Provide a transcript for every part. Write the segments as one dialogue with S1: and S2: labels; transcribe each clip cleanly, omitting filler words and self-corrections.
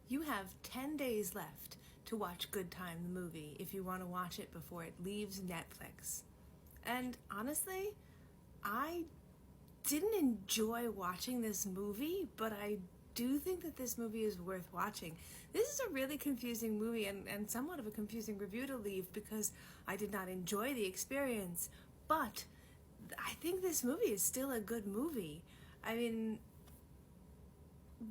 S1: You have 10 days left to watch Goodtime the movie if you want to watch it before it leaves Netflix. And honestly, I didn't enjoy watching this movie, but I do think that this movie is worth watching. This is a really confusing movie and somewhat of a confusing review to leave because I did not enjoy the experience, but I think this movie is still a good movie. I mean,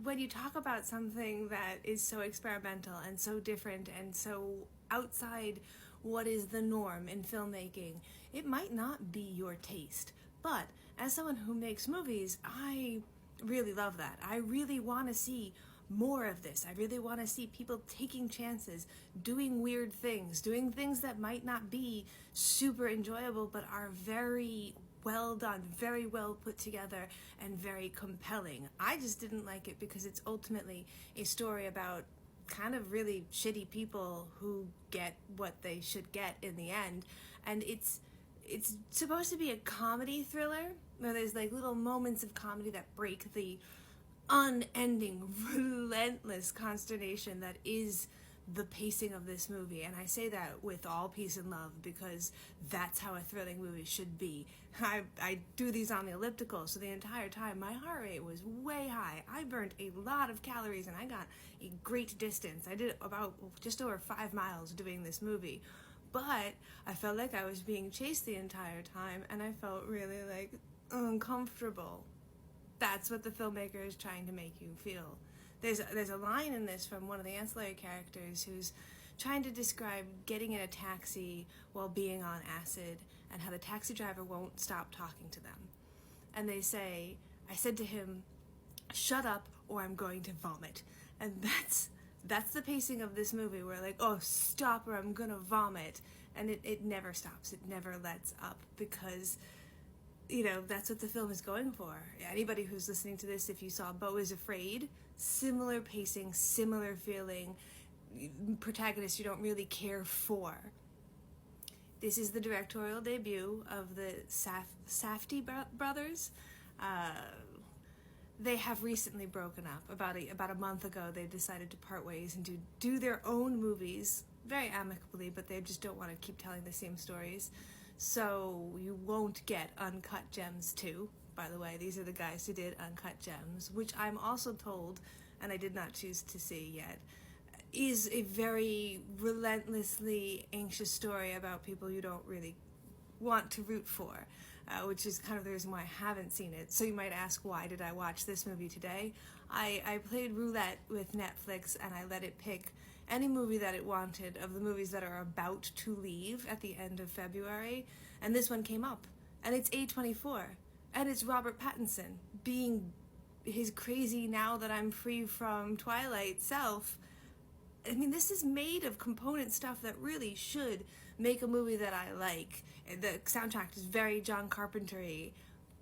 S1: when you talk about something that is so experimental and so different and so outside what is the norm in filmmaking, it might not be your taste. But as someone who makes movies, I really love that. I really want to see more of this. I really want to see people taking chances, doing weird things, doing things that might not be super enjoyable but are very well done, very well put together, and very compelling. I just didn't like it because it's ultimately a story about kind of really shitty people who get what they should get in the end. And it's supposed to be a comedy thriller where there's like little moments of comedy that break the unending, relentless consternation that is the pacing of this movie. And I say that with all peace and love because that's how a thrilling movie should be. I do these on the elliptical, so the entire time my heart rate was way high. I burned a lot of calories and I got a great distance. I did about just over 5 miles doing this movie. But I felt like I was being chased the entire time and I felt really like uncomfortable. That's what the filmmaker is trying to make you feel. There's a line in this from one of the ancillary characters who's trying to describe getting in a taxi while being on acid and how the taxi driver won't stop talking to them. And they say, I said to him, shut up or I'm going to vomit. And that's the pacing of this movie. We're like, oh, stop or I'm gonna vomit. And it never stops. It never lets up because, you know, that's what the film is going for. Anybody who's listening to this, if you saw Beau is Afraid, similar pacing, similar feeling, protagonist you don't really care for. This is the directorial debut of the Safdie brothers. They have recently broken up. About a month ago, they decided to part ways and do their own movies, very amicably, but they just don't want to keep telling the same stories. So you won't get Uncut Gems 2. By the way, these are the guys who did Uncut Gems, which I'm also told, and I did not choose to see yet, is a very relentlessly anxious story about people you don't really want to root for, which is kind of the reason why I haven't seen it. So you might ask, why did I watch this movie today? I played roulette with Netflix and I let it pick any movie that it wanted of the movies that are about to leave at the end of February, and this one came up, and it's A24, and it's Robert Pattinson being his crazy now that I'm free from Twilight self. I mean, this is made of component stuff that really should make a movie that I like. The soundtrack is very John Carpenter-y.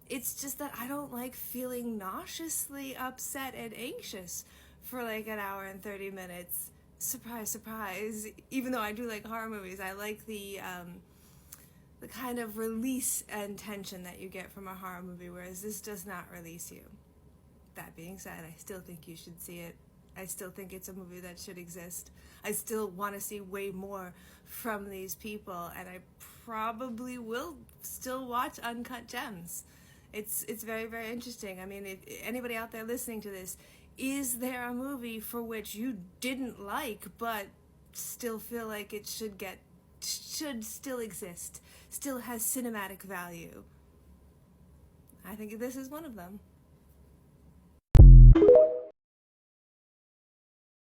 S1: It's just that I don't like feeling nauseously upset and anxious for like an hour and 30 minutes. Surprise, surprise. Even though I do like horror movies, I like the kind of release and tension that you get from a horror movie, whereas this does not release you. That being said, I still think you should see it. I still think it's a movie that should exist. I still want to see way more from these people, and I probably will still watch Uncut Gems. It's very, very interesting. I mean, anybody out there listening to this, is there a movie for which you didn't like but still feel like it should still exist, still has cinematic value? I think this is one of them.